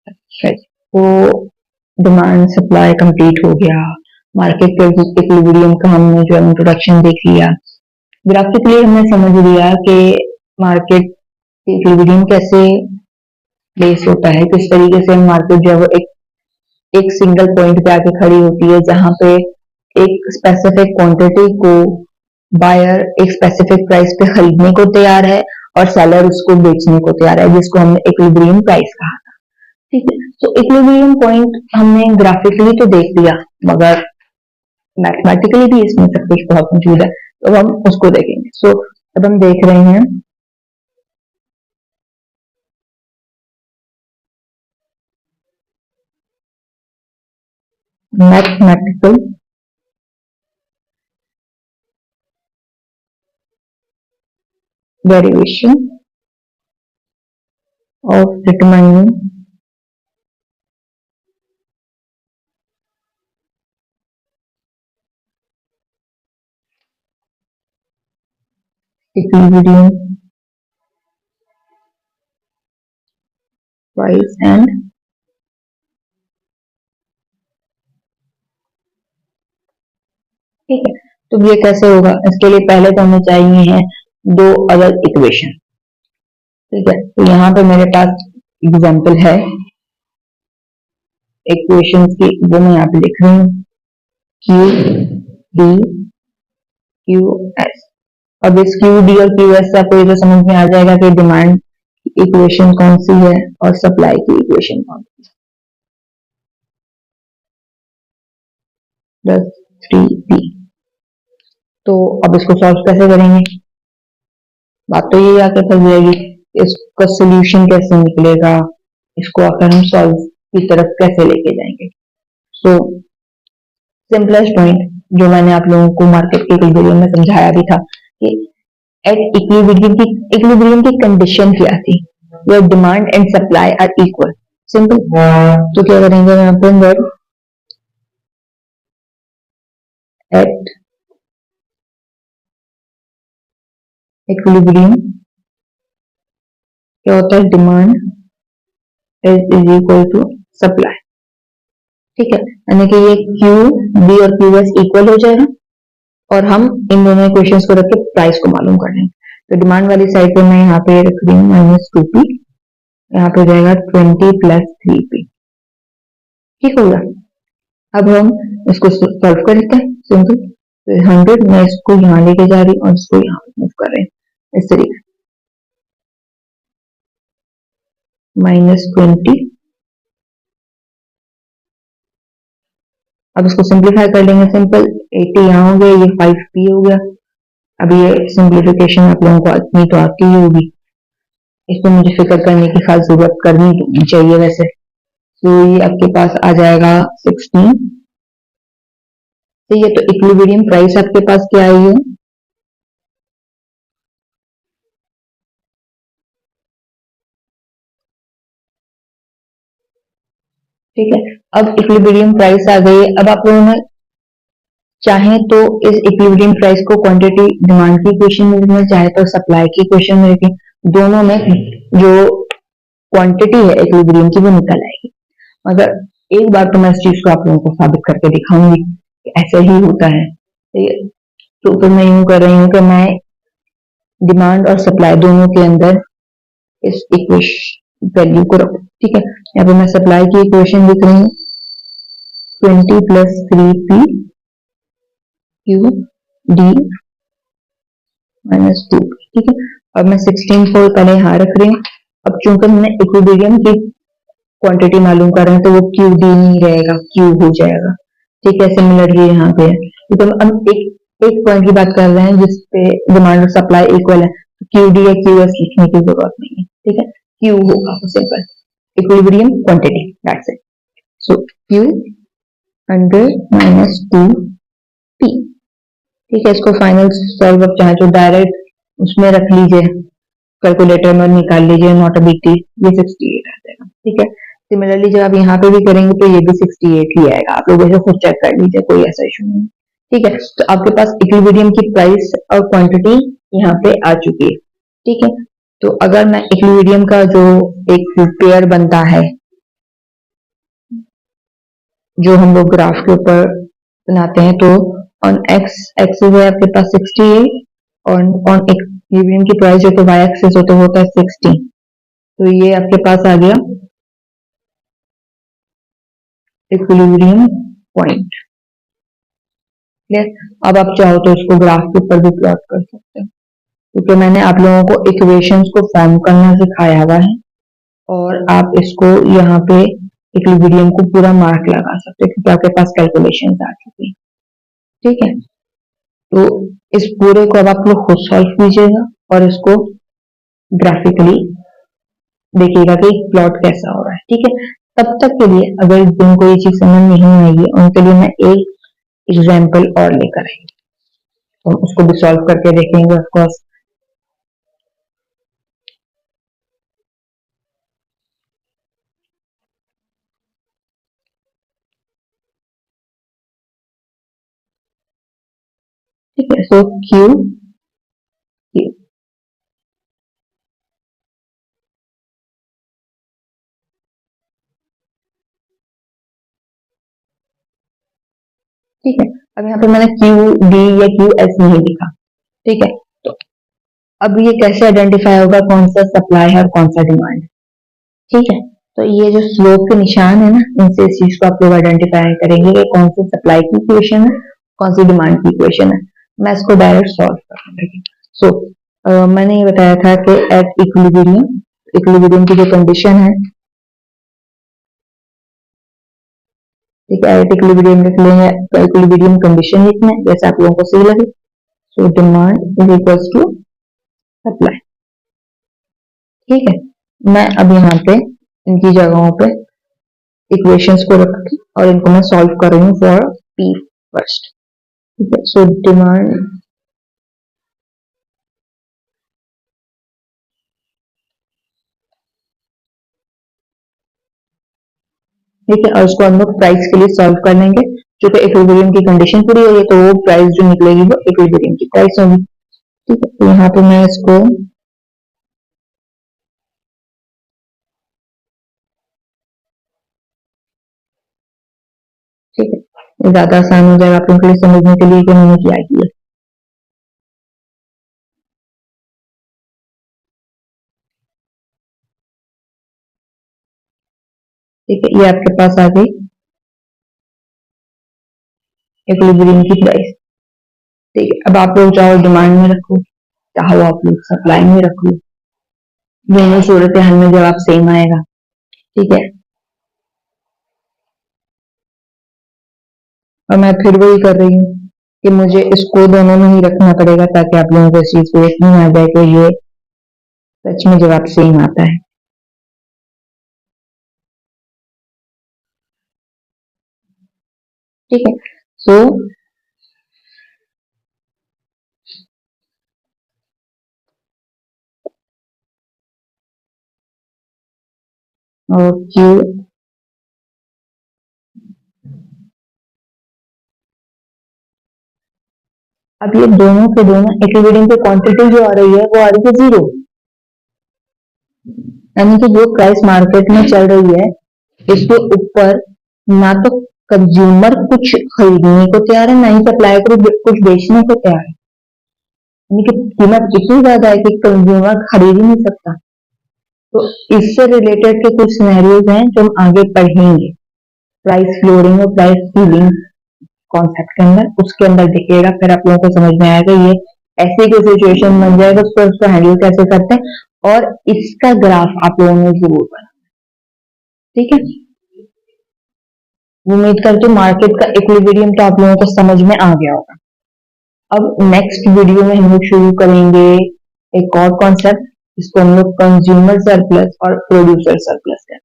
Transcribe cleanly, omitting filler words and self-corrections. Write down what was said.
Right. तो demand supply complete हो गया, मार्केट के इक्विलिब्रियम का हमने जो इंट्रोडक्शन देख लिया, ग्राफिकली हमने समझ लिया कि मार्केट इक्विलिब्रियम कैसे प्लेस होता है, किस तरीके से मार्केट जो है एक सिंगल पॉइंट पे आके खड़ी होती है जहां पे एक स्पेसिफिक क्वांटिटी को बायर एक स्पेसिफिक प्राइस पे खरीदने को तैयार है और सेलर उसको बेचने को तैयार है, जिसको हमने इक्विलिब्रियम प्राइस कहा था। ठीक है, तो इक्विलिब्रियम पॉइंट हमने ग्राफिकली तो देख लिया, मगर मैथमेटिकली भी इसमें सब कुछ बहुत मौजूद है, तो हम उसको देखेंगे। सो अब हम देख रहे हैं mathematical derivation of determining equilibrium price and ठीक है, तो ये कैसे होगा, इसके लिए पहले तो हमें चाहिए है दो अलग इक्वेशन। ठीक है, तो यहाँ पे मेरे पास एग्जांपल है इक्वेशंस की, वो मैं यहाँ पे लिख रही हूँ, क्यू डी क्यू एस। अब इस क्यू डी और क्यू एस से आपको ये तो समझ में आ जाएगा कि डिमांड की इक्वेशन कौन सी है और सप्लाई की इक्वेशन कौन सी है। Plus 3p। तो अब इसको सॉल्व कैसे करेंगे, बात तो ये आके फंस जाएगी, इसका सोल्यूशन कैसे निकलेगा, इसको आकर हम सॉल्व की तरफ कैसे लेके जाएंगे। सो सिंपलेस्ट पॉइंट जो मैंने आप लोगों को मार्केट के वीडियो में समझाया भी था कि एट इक्विलिब्रियम की कंडीशन क्या थी, where demand and supply are equal. Simple, तो क्या करेंगे यहाँ पे, एट इक्विलिब्रियम क्या होता है, demand is equal to supply. ठीक है, यानी कि ये क्यू बी और क्यू एस इक्वल हो जाएगा और हम इन दोनों इक्वेशंस को रख के प्राइस को मालूम कर लेंगे। तो डिमांड वाली साइड पे मैं यहाँ पे रख रही हूँ -2p, यहाँ पे जाएगा 20 प्लस 3p। ठीक होगा, अब हम इसको सॉल्व कर लेते हैं, सिंपल। 100 मैं इसको यहाँ लेके जा रही हूँ और इसको यहाँ मूव कर रहे हैं इस तरीके, -20। अब इसको सिंप्लीफाई कर लेंगे, सिंपल 80 यहाँ हो गया, ये 5p हो गया। अब ये सिंप्लीफिकेशन आप लोगों को इतनी तो आती ही होगी, इसको मुझे फिक्र करने की खास जरूरत करनी चाहिए वैसे। तो ये आपके पास आ जाएगा 16। तो ये तो इक्विलिब्रियम प्राइस आपके पास क्या आई है, ठीक है। अब इक्विलिब्रियम प्राइस आ गई है, अब आप लोगों ने चाहे तो इस इक्विलिब्रियम प्राइस को क्वांटिटी डिमांड की इक्वेशन में लिखना, चाहे तो सप्लाई की इक्वेशन में लिखें, दोनों में जो क्वांटिटी है इक्विलिब्रियम की वो निकल आएगी। मगर एक बार तो मैं इस चीज को आप लोगों को साबित करके दिखाऊंगी कि ऐसे ही होता है। तो मैं यूं कर रही हूँ कि मैं डिमांड और सप्लाई दोनों के अंदर इस इक्वेशन वैल्यू को रखूं। ठीक है, यहाँ पे मैं सप्लाई की इक्वेशन लिख रही हूँ 20 प्लस 3p क्यू डी -2। ठीक है, अब मैं 16 को पहले यहाँ रख रही हूँ। अब चूंकि हमने इक्विलिब्रियम की क्वांटिटी मालूम कर रहे हैं तो वो क्यू डी नहीं रहेगा, क्यू हो जाएगा। ठीक है, सिमिलरली यहाँ पे है, क्योंकि हम एक पॉइंट की बात कर रहे हैं जिसपे डिमांड और सप्लाई इक्वल है, तो क्यू डी या क्यू एस लिखने की जरूरत नहीं है। ठीक है, क्यू होगा simple, equilibrium quantity, that's it. So Q 100 -2p। ठीक है, इसको फाइनल सॉल्व अब चाहे तो डायरेक्ट उसमें रख लीजिए, कैलकुलेटर में निकाल लीजिए, नॉट अ बिग डील, ये 68 आ जाएगा। ठीक है, सिमिलरली जब आप यहाँ पे भी करेंगे तो ये भी 68 ही आएगा, आप लोग ऐसे खुद चेक कर लीजिए, कोई ऐसा इशू नहीं। ठीक है, तो आपके पास इक्विलिब्रियम की प्राइस और क्वांटिटी यहाँ पे आ चुकी है। ठीक है, तो अगर मैं इक्विलिब्रियम का जो एक पेयर बनता है जो हम लोग ग्राफ के ऊपर बनाते हैं, तो ऑन एक्स एक्सिस है आपके पास 68 और ऑन इक्विलिब्रियम की प्राइस जो कि वाई एक्सिस होता है 60। तो ये आपके पास आ गया इक्विलिब्रियम पॉइंट। क्लियर। अब आप चाहो तो इसको ग्राफ के ऊपर भी प्लॉट कर सकते हो, क्योंकि मैंने आप लोगों को इक्वेशंस को फॉर्म करना सिखाया हुआ है और आप इसको यहाँ पे इक्विलिब्रियम को पूरा मार्क लगा सकते हो, क्योंकि आपके पास कैलकुलेशंस आ चुकी है। ठीक है, तो इस पूरे को अब आप लोग खुद सॉल्व कीजिएगा और इसको ग्राफिकली देखिएगा कि प्लॉट कैसा हो रहा है। ठीक है, तब तक के लिए अगर जिनको ये चीज समझ नहीं आई है उनके लिए मैं एक एग्जाम्पल और लेकर आई, तो उसको भी सॉल्व करके देखेंगे ऑफकोर्स। ठीक है, सो क्यू क्यू ठीक है, अब यहाँ पे मैंने क्यू डी या क्यू एस नहीं लिखा। ठीक है, तो अब ये कैसे आइडेंटिफाई होगा कौन सा सप्लाई है और कौन सा डिमांड है। ठीक है, तो ये जो स्लोप के निशान है ना, इनसे इस चीज को आप लोग आइडेंटिफाई करेंगे कि कौन सी सप्लाई की इक्वेशन है, कौन सी डिमांड की इक्वेशन है। मैं इसको डायरेक्ट सॉल्व करूंगी। सो मैंने ये बताया था कि एट इक्विलिब्रियम, इक्विलिब्रियम की जो कंडीशन है, ठीक है, एट इक्विलिब्रियम लिख लेंगे, इक्विलिब्रियम कंडीशन लिखना है जैसे आप लोगों को सही लगे। So demand is equal to supply. ठीक है, मैं अब यहाँ पे इनकी जगहों पे इक्वेशंस को रख के और इनको मैं सॉल्व कर रही हूँ फॉर पी फर्स्ट। ठीक है, सो डिमांड ठीक है, और उसको हम लोग प्राइस के लिए सॉल्व कर लेंगे। क्योंकि इक्विलिब्रियम की कंडीशन पूरी हो गई तो वो प्राइस जो निकलेगी वो इक्विलिब्रियम की प्राइस होगी। ठीक है, तो यहाँ पे मैं इसको ठीक है, ज्यादा आसान हो जाएगा आप लोगों के लिए समझने के लिए कि मैंने क्या किया। ठीक है, ये आपके पास आ गई इक्विलिब्रियम की प्राइस। ठीक है, अब आप लोग चाहो डिमांड में रखो, चाहो आप लोग सप्लाई में रख लो, दोनों सूरत हाल में जवाब सेम आएगा। ठीक है, और मैं फिर वही कर रही हूँ कि मुझे इसको दोनों में ही रखना पड़ेगा ताकि आप लोगों को इस चीज को यकीन आ जाए कि ये सच में जवाब सेम आता है। ठीक है, सो क्यू अब ये दोनों के दोनों इक्विलिब्रियम की क्वांटिटी जो आ रही है वो आ रही है जीरो, यानी कि जो प्राइस मार्केट में चल रही है इसके ऊपर ना तो कंज्यूमर कुछ खरीदने को तैयार है, ना ही सप्लायर को कुछ बेचने को तैयार है, यानी कि कीमत इतनी ज्यादा है कि कंज्यूमर खरीद ही नहीं सकता। तो इससे रिलेटेड के कुछ सिनेरियोज हैं जो हम आगे पढ़ेंगे प्राइस फ्लोरिंग और प्राइस सीलिंग कॉन्सेप्ट के अंदर, उसके अंदर दिखेगा, फिर आप लोगों को समझ में आएगा ये ऐसी कोई सिचुएशन बन जाएगा उसको हैंडल कैसे करते हैं, और इसका ग्राफ आप लोगों ने जरूर बना। ठीक है, उम्मीद करती हूँ मार्केट का इक्विलिब्रियम तो आप लोगों को समझ में आ गया होगा। अब नेक्स्ट वीडियो में हम लोग शुरू करेंगे एक और कॉन्सेप्ट जिसको हम लोग कंज्यूमर सरप्लस और प्रोड्यूसर सरप्लस कहते हैं।